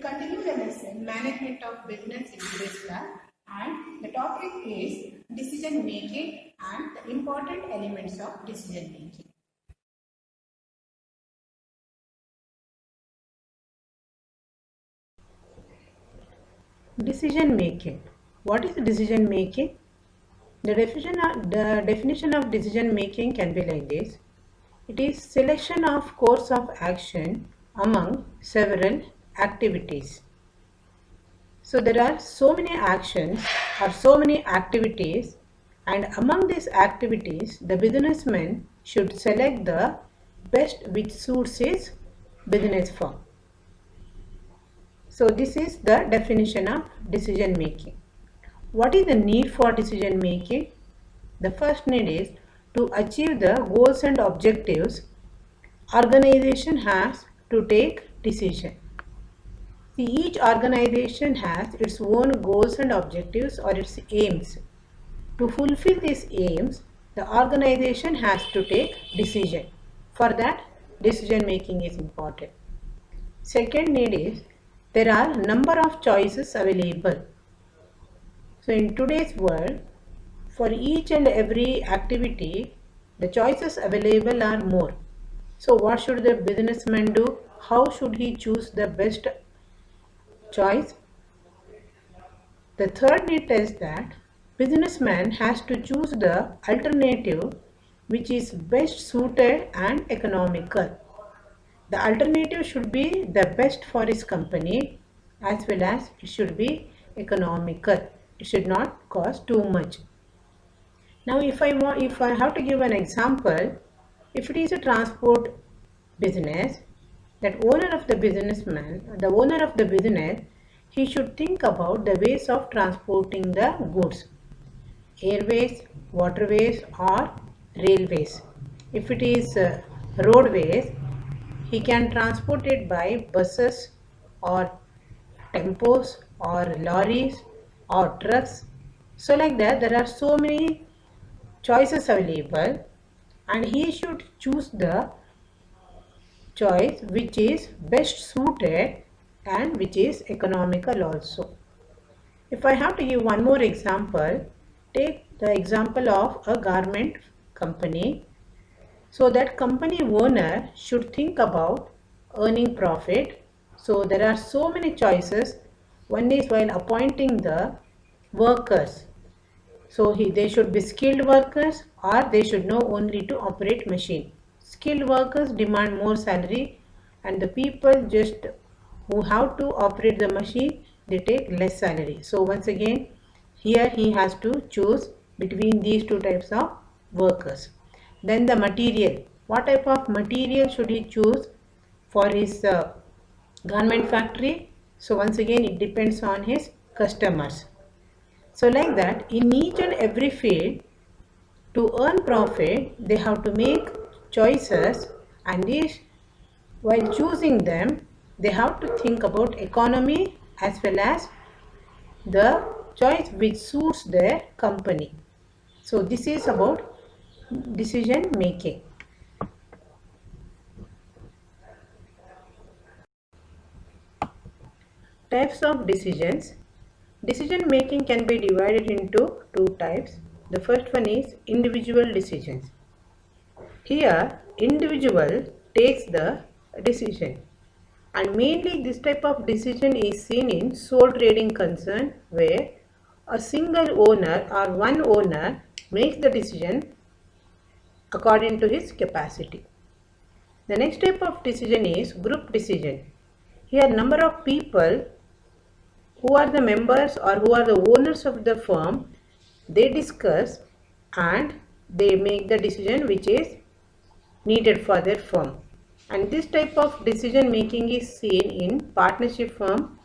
continue the lesson Management of Business in today's class, and the topic is decision making and the important elements of decision making. Decision making. What is decision making? The definition of decision making can be like this. It is selection of course of action among several activities. So there are so many actions or so many activities, and among these activities the businessman should select the best which suits his business firm. So this is the definition of decision making. What is the need for decision making? The first need is to achieve the goals and objectives. Organization has to take decision. See, each organization has its own goals and objectives or its aims. To fulfill these aims, the organization has to take decision. For that, decision making is important. Second need is there are number of choices available. So in today's world, for each and every activity, the choices available are more. So what should the businessman do? How should he choose the best choice? The third need is that businessman has to choose the alternative which is best suited and economical. The alternative should be the best for his company, as well as it should be economical. It should not cost too much. Now if I have to give an example, if it is a transport business, the owner of the business, he should think about the ways of transporting the goods, airways, waterways or railways. If it is roadways, he can transport it by buses or tempos or lorries or trucks. So like that, there are so many choices available, and he should choose the choice which is best suited and which is economical also. If I have to give one more example, take the example of a garment company. So that company owner should think about earning profit. So there are so many choices. One is while appointing the workers. So they should be skilled workers, or they should know only to operate machine. Skilled workers demand more salary, and the people just who have to operate the machine, they take less salary. So once again, here he has to choose between these two types of workers. Then the material. What type of material should he choose for his garment factory? So once again, it depends on his customers. So like that, in each and every field, to earn profit, they have to make choices, and these, while choosing them, they have to think about economy as well as the choice which suits their company. So this is about decision making. Types of decisions. Decision making can be divided into two types. The first one is individual decisions. Here, individual takes the decision, and mainly this type of decision is seen in sole trading concern, where a single owner or one owner makes the decision according to his capacity. The next type of decision is group decision. Here, number of people who are the members or who are the owners of the firm, they discuss and they make the decision which is needed for their firm. And this type of decision making is seen in partnership firm,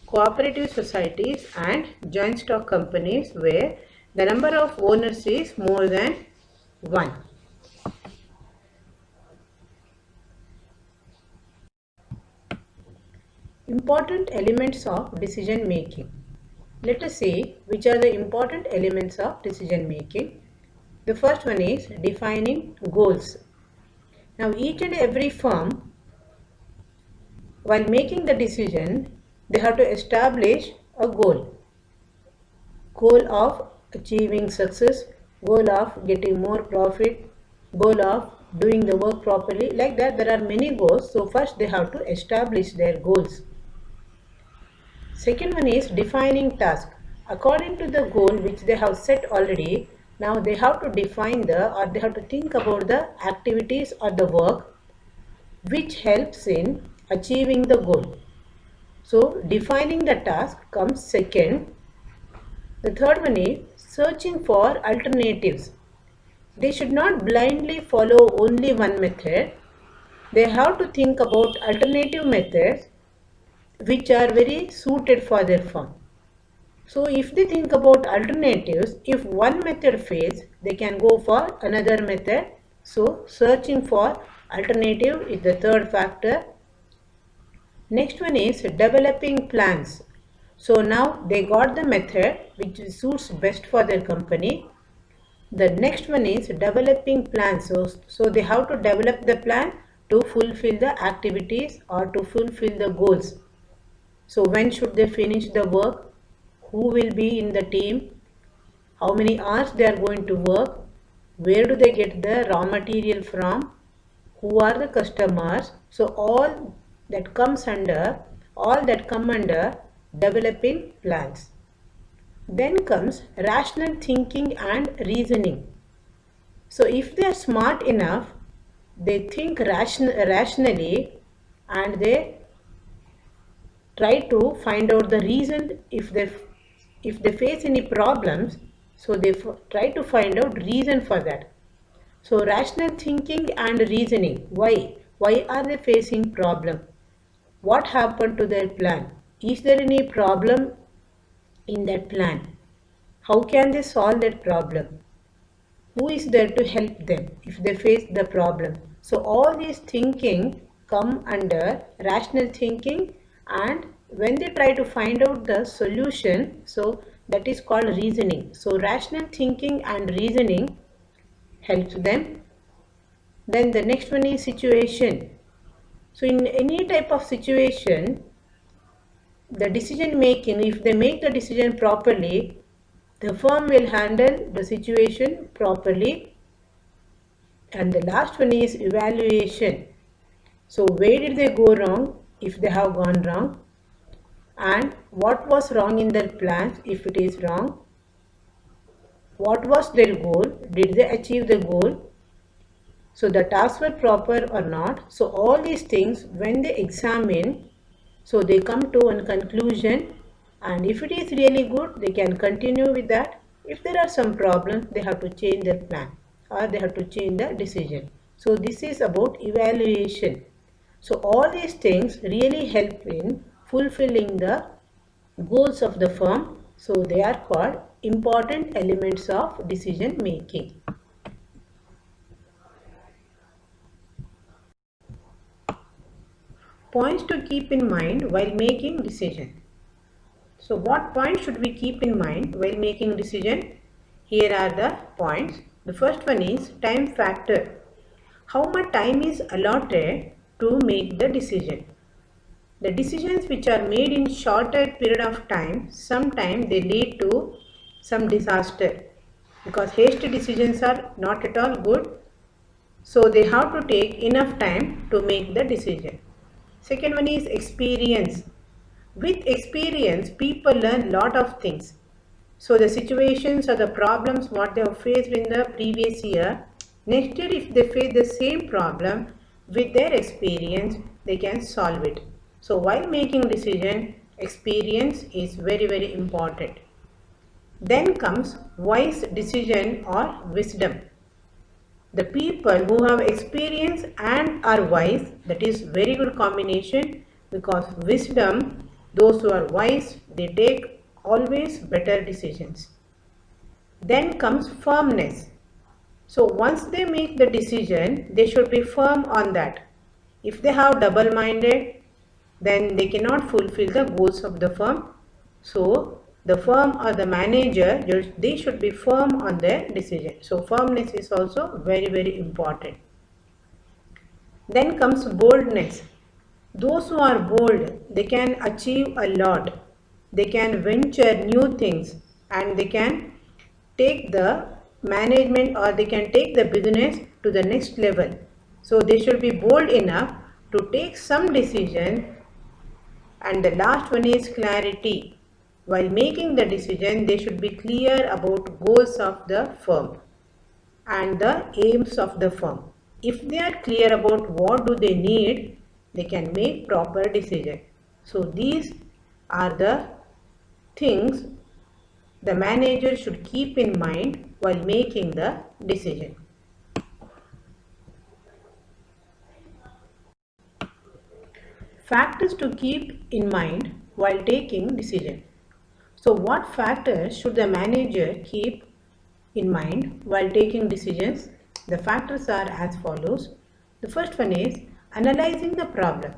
cooperative societies and joint stock companies, where the number of owners is more than one. Important elements of decision making. Let us see which are the important elements of decision making. The first one is defining goals. Now each and every firm, while making the decision, they have to establish a goal of achieving success, goal of getting more profit, goal of doing the work properly. Like that, there are many goals. So first they have to establish their goals. Second one is defining task. According to the goal which they have set already, now they have to define they have to think about the activities or the work which helps in achieving the goal. So defining the task comes second. The third one is searching for alternatives. They should not blindly follow only one method. They have to think about alternative methods which are very suited for their firm. So if they think about alternatives, if one method fails, they can go for another method. So searching for alternative is the third factor. Next one is developing plans. So now they got the method which suits best for their company. The next one is developing plans. So they have to develop the plan to fulfill the activities or to fulfill the goals. So when should they finish the work? Who will be in the team? How many hours they are going to work? Where do they get the raw material from? Who are the customers? So all that come under developing plans. Then comes rational thinking and reasoning. So if they are smart enough, they think rationally and they try to find out the reason. If they face any problems, so they try to find out reason for that. So rational thinking and reasoning. Why are they facing problem? What happened to their plan? Is there any problem in that plan? How can they solve that problem? Who is there to help them if they face the problem? So all these thinking come under rational thinking, and when they try to find out the solution, so that is called reasoning. So rational thinking and reasoning helps them. Then the next one is situation. So in any type of situation, the decision making, if they make the decision properly, the firm will handle the situation properly. And the last one is evaluation. So where did they go wrong if they have gone wrong? And what was wrong in their plans if it is wrong? What was their goal? Did they achieve the goal? So the tasks were proper or not? So all these things when they examine, so they come to one conclusion, and if it is really good, they can continue with that. If there are some problems, they have to change their plan or they have to change the decision. So this is about evaluation. So all these things really help in fulfilling the goals of the firm. So they are called important elements of decision making. Points to keep in mind while making decision. So what points should we keep in mind while making decision? Here are the points. The first one is time factor. How much time is allotted to make the decision? The decisions which are made in shorter period of time, sometimes they lead to some disaster, because hasty decisions are not at all good. So they have to take enough time to make the decision. Second one is experience. With experience, people learn lot of things. So the situations or the problems what they have faced in the previous year, next year if they face the same problem, with their experience they can solve it. So while making decision, experience is very, very important. Then comes wise decision or wisdom. The people who have experience and are wise, that is very good combination, because wisdom, those who are wise, they take always better decisions. Then comes firmness. So once they make the decision, they should be firm on that. If they have double-minded, then they cannot fulfill the goals of the firm. So the firm or the manager, they should be firm on their decision. So firmness is also very, very important. Then comes boldness. Those who are bold, they can achieve a lot. They can venture new things and they can take the management or they can take the business to the next level. So they should be bold enough to take some decision. And the last one is clarity. While making the decision, they should be clear about goals of the firm and the aims of the firm. If they are clear about what do they need, they can make proper decision. So these are the things the manager should keep in mind while making the decision. Factors to keep in mind while taking decision. So what factors should the manager keep in mind while taking decisions? The factors are as follows. The first one is analyzing the problem.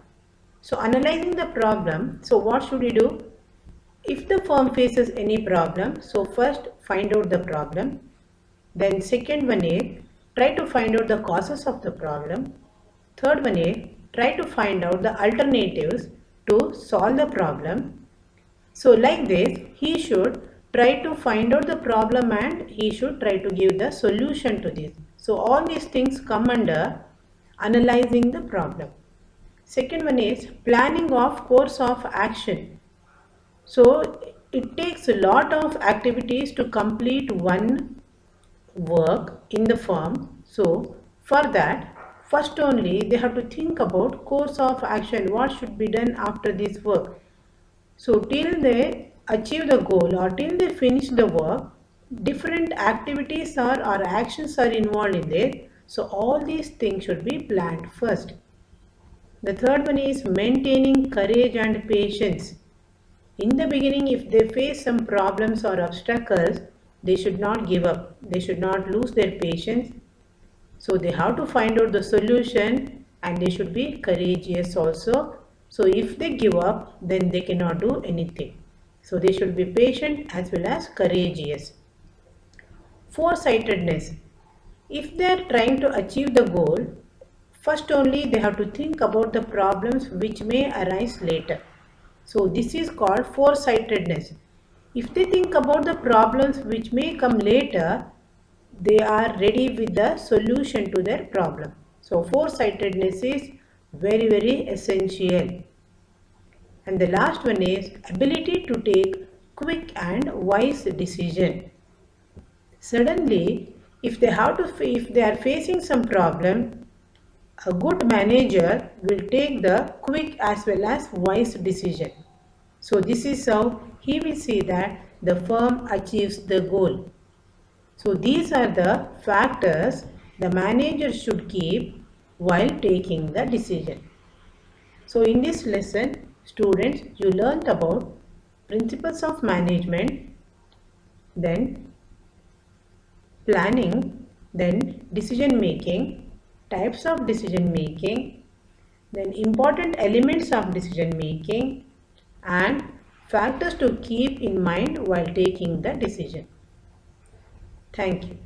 So analyzing the problem, so what should you do? If the firm faces any problem, so first find out the problem. Then second one is try to find out the causes of the problem. Third one is try to find out the alternatives to solve the problem. So like this, he should try to find out the problem and he should try to give the solution to this. So all these things come under analyzing the problem. Second one is planning of course of action. So it takes a lot of activities to complete one work in the firm. So for that, first only they have to think about course of action, what should be done after this work. So till they achieve the goal or till they finish the work, different activities or actions are involved in it. So all these things should be planned first. The third one is maintaining courage and patience. In the beginning, if they face some problems or obstacles, they should not give up. They should not lose their patience. So they have to find out the solution and they should be courageous also. So if they give up, then they cannot do anything. So they should be patient as well as courageous. Foresightedness. If they are trying to achieve the goal, first only they have to think about the problems which may arise later. So this is called foresightedness. If they think about the problems which may come later, they are ready with the solution to their problem. So foresightedness is very, very essential. And the last one is ability to take quick and wise decision. Suddenly, if they are facing some problem, a good manager will take the quick as well as wise decision. So this is how he will see that the firm achieves the goal. So these are the factors the manager should keep while taking the decision. So in this lesson, students, you learnt about principles of management, then planning, then decision making, types of decision making, then important elements of decision making, and factors to keep in mind while taking the decision. Thank you.